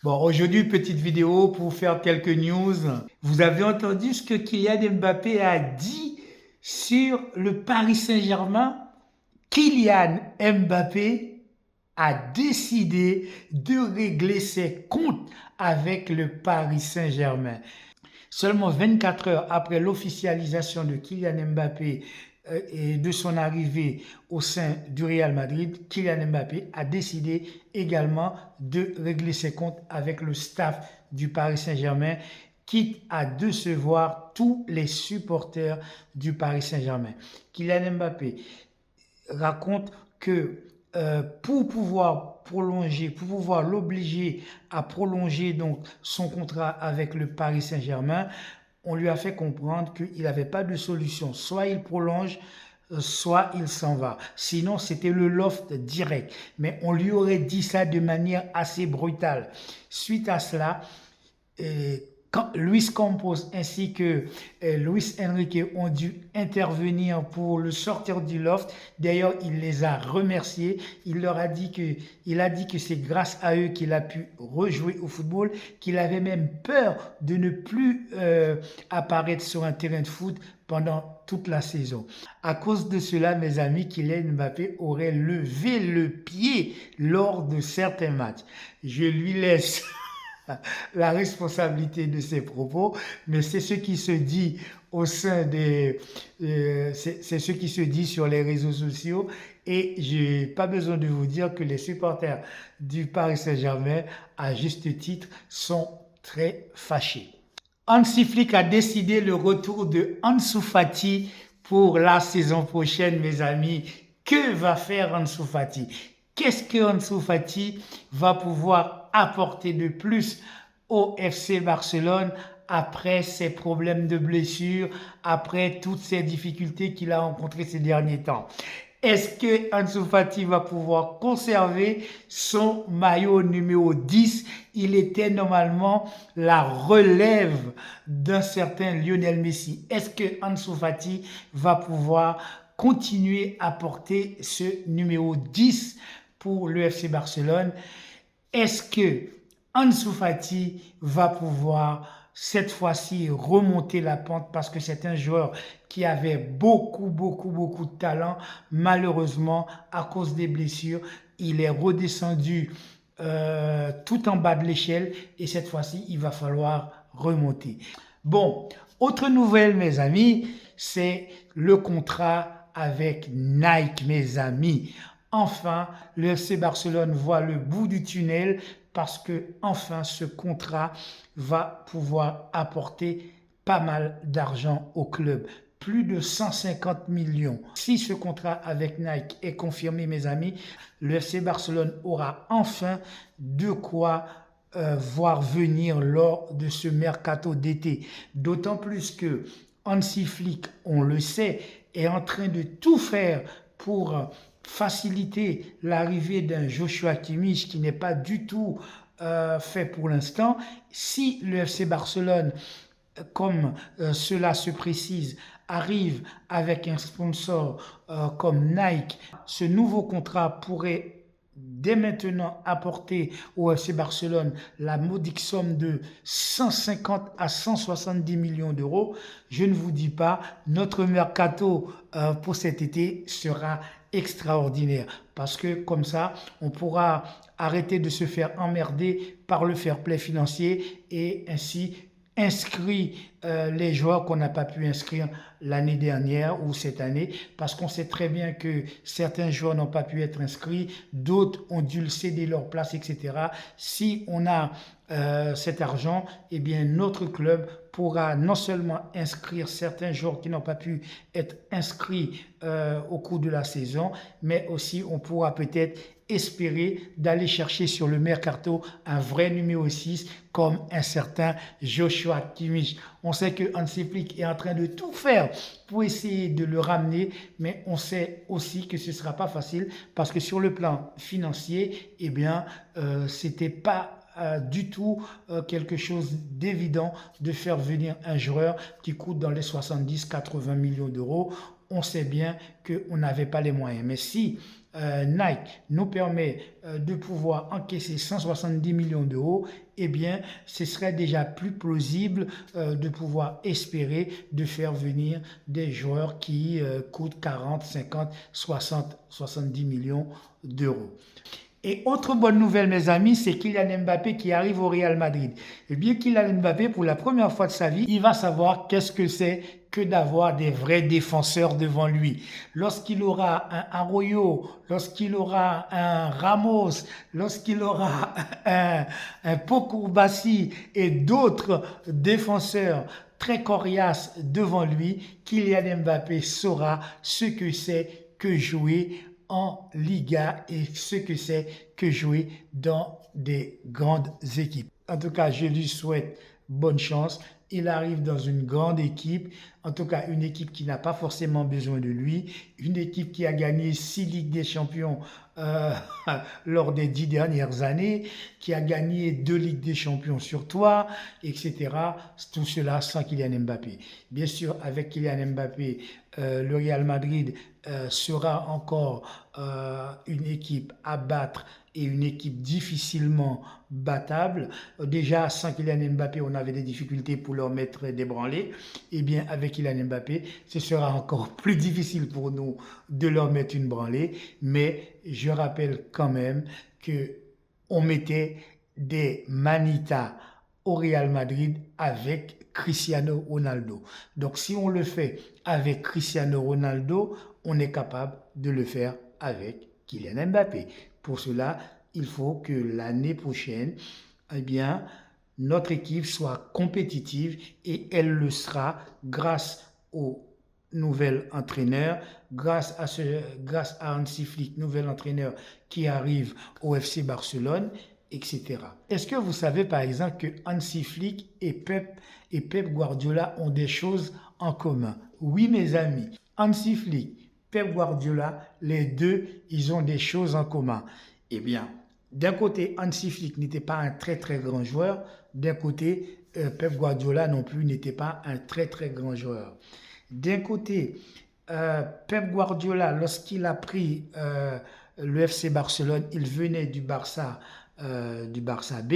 Bon, aujourd'hui, petite vidéo pour faire quelques news. Vous avez entendu ce que Kylian Mbappé a dit sur le Paris Saint-Germain? Kylian Mbappé a décidé de régler ses comptes avec le Paris Saint-Germain. Seulement 24 heures après l'officialisation de Kylian Mbappé et de son arrivée au sein du Real Madrid, Kylian Mbappé a décidé également de régler ses comptes avec le staff du Paris Saint-Germain, quitte à décevoir tous les supporters du Paris Saint-Germain. Kylian Mbappé raconte que pour pouvoir prolonger, pour pouvoir l'obliger à prolonger donc son contrat avec le Paris Saint-Germain, on lui a fait comprendre qu'il n'avait pas de solution. Soit il prolonge, soit il s'en va. Sinon, c'était le loft direct. Mais on lui aurait dit ça de manière assez brutale. Suite à cela, Luis Campos ainsi que Luis Enrique ont dû intervenir pour le sortir du loft. D'ailleurs, il les a remerciés. Il a dit que c'est grâce à eux qu'il a pu rejouer au football, qu'il avait même peur de ne plus apparaître sur un terrain de foot pendant toute la saison. À cause de cela, mes amis, Kylian Mbappé aurait levé le pied lors de certains matchs. Je lui laisse la responsabilité de ses propos, mais c'est ce qui se dit au sein des, c'est ce qui se dit sur les réseaux sociaux, et j'ai pas besoin de vous dire que les supporters du Paris Saint-Germain, à juste titre, sont très fâchés. Hansi Flick a décidé le retour de Ansu Fati pour la saison prochaine, mes amis. Que va faire Ansu Fati? Qu'est-ce que Ansu Fati va pouvoir apporter de plus au FC Barcelone après ses problèmes de blessure, après toutes ces difficultés qu'il a rencontrées ces derniers temps? Est-ce que Ansu Fati va pouvoir conserver son maillot numéro 10? Il était normalement la relève d'un certain Lionel Messi. Est-ce que Ansu Fati va pouvoir continuer à porter ce numéro 10 pour le FC Barcelone? Est-ce que Ansu Fati va pouvoir cette fois-ci remonter la pente, parce que c'est un joueur qui avait beaucoup de talent. Malheureusement, à cause des blessures, il est redescendu tout en bas de l'échelle, et cette fois-ci, il va falloir remonter. Bon, autre nouvelle, mes amis, c'est le contrat avec Nike, mes amis. Enfin, le FC Barcelone voit le bout du tunnel, parce que enfin ce contrat va pouvoir apporter pas mal d'argent au club. Plus de 150 millions. Si ce contrat avec Nike est confirmé, mes amis, le FC Barcelone aura enfin de quoi voir venir lors de ce mercato d'été. D'autant plus que Hansi Flick, on le sait, est en train de tout faire pour faciliter l'arrivée d'un Joshua Kimmich qui n'est pas du tout fait pour l'instant. Si le FC Barcelone, comme cela se précise, arrive avec un sponsor comme Nike, ce nouveau contrat pourrait dès maintenant apporter au FC Barcelone la modique somme de 150 à 170 millions d'euros. Je ne vous dis pas, notre mercato pour cet été sera extraordinaire, parce que comme ça, on pourra arrêter de se faire emmerder par le fair play financier et ainsi inscrire les joueurs qu'on n'a pas pu inscrire l'année dernière ou cette année, parce qu'on sait très bien que certains joueurs n'ont pas pu être inscrits, d'autres ont dû le céder leur place, etc. Si on a cet argent, eh bien notre club pourra non seulement inscrire certains joueurs qui n'ont pas pu être inscrits au cours de la saison, mais aussi on pourra peut-être espérer d'aller chercher sur le mercato un vrai numéro 6 comme un certain Joshua Kimmich. On sait que Hansi Flick est en train de tout faire pour essayer de le ramener, mais on sait aussi que ce ne sera pas facile, parce que sur le plan financier, eh bien, c'était pas du tout quelque chose d'évident de faire venir un joueur qui coûte dans les 70-80 millions d'euros. On sait bien qu'on n'avait pas les moyens. Mais si Nike nous permet de pouvoir encaisser 170 millions d'euros, eh bien, ce serait déjà plus plausible de pouvoir espérer de faire venir des joueurs qui coûtent 40, 50, 60, 70 millions d'euros. Et autre bonne nouvelle, mes amis, c'est Kylian Mbappé qui arrive au Real Madrid. Eh bien, Kylian Mbappé, pour la première fois de sa vie, il va savoir qu'est-ce que c'est que d'avoir des vrais défenseurs devant lui. Lorsqu'il aura un Arroyo, lorsqu'il aura un Ramos, lorsqu'il aura un Pau Bassi et d'autres défenseurs très coriaces devant lui, Kylian Mbappé saura ce que c'est que jouer en Liga et ce que c'est que jouer dans des grandes équipes. En tout cas, je lui souhaite bonne chance. Il arrive dans une grande équipe, en tout cas une équipe qui n'a pas forcément besoin de lui, une équipe qui a gagné 6 Ligues des Champions lors des 10 dernières années, qui a gagné 2 Ligues des Champions sur toi, etc. Tout cela sans Kylian Mbappé. Bien sûr, avec Kylian Mbappé, le Real Madrid sera encore une équipe à battre et une équipe difficilement battable. Déjà, sans Kylian Mbappé, on avait des difficultés pour leur mettre des branlées. Eh bien, avec Kylian Mbappé, ce sera encore plus difficile pour nous de leur mettre une branlée. Mais je rappelle quand même qu'on mettait des manitas au Real Madrid avec Cristiano Ronaldo. Donc, si on le fait avec Cristiano Ronaldo, on est capable de le faire avec Kylian Mbappé. Pour cela, il faut que l'année prochaine, eh bien, notre équipe soit compétitive et elle le sera grâce au nouvel entraîneur, grâce à Hansi Flick, nouvel entraîneur qui arrive au FC Barcelone, etc. Est-ce que vous savez par exemple que Hansi Flick et Pep Guardiola ont des choses en commun? Oui, mes amis, Hansi Flick, Pep Guardiola, les deux, ils ont des choses en commun. Eh bien, d'un côté, Hansi Flick n'était pas un très très grand joueur, d'un côté, Pep Guardiola non plus n'était pas un très très grand joueur. D'un côté, Pep Guardiola, lorsqu'il a pris le FC Barcelone, il venait du Barça B.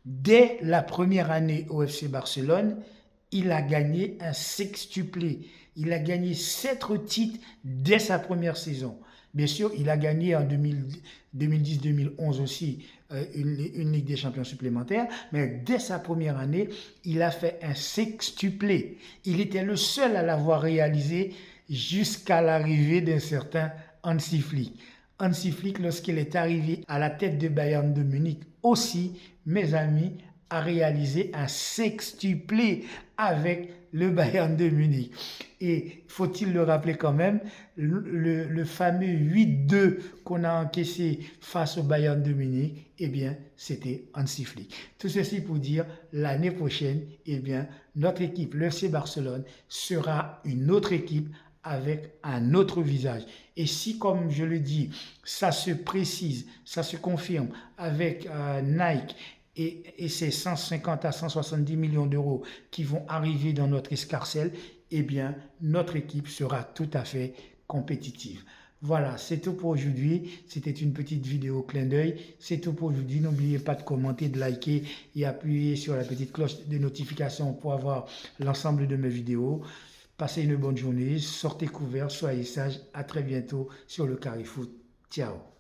Dès la première année au FC Barcelone, il a gagné un sextuplé. Il a gagné 7 titres dès sa première saison. Bien sûr, il a gagné en 2010-2011 aussi une Ligue des Champions supplémentaire, mais dès sa première année, il a fait un sextuplé. Il était le seul à l'avoir réalisé jusqu'à l'arrivée d'un certain Hansi Flick. Hansi Flick, lorsqu'il est arrivé à la tête de Bayern de Munich aussi, mes amis, a réalisé un sextuplé avec le Bayern de Munich. Et faut-il le rappeler quand même, le fameux 8-2 qu'on a encaissé face au Bayern de Munich, eh bien, c'était Hansi Flick. Tout ceci pour dire, l'année prochaine, eh bien, notre équipe, le FC Barcelone, sera une autre équipe avec un autre visage. Et si, comme je le dis, ça se précise, ça se confirme avec Nike et ces 150 à 170 millions d'euros qui vont arriver dans notre escarcelle, eh bien, notre équipe sera tout à fait compétitive. Voilà, c'est tout pour aujourd'hui. C'était une petite vidéo clin d'œil. C'est tout pour aujourd'hui. N'oubliez pas de commenter, de liker et appuyer sur la petite cloche de notification pour avoir l'ensemble de mes vidéos. Passez une bonne journée, sortez couverts, soyez sages. À très bientôt sur le Carrefoot. Ciao.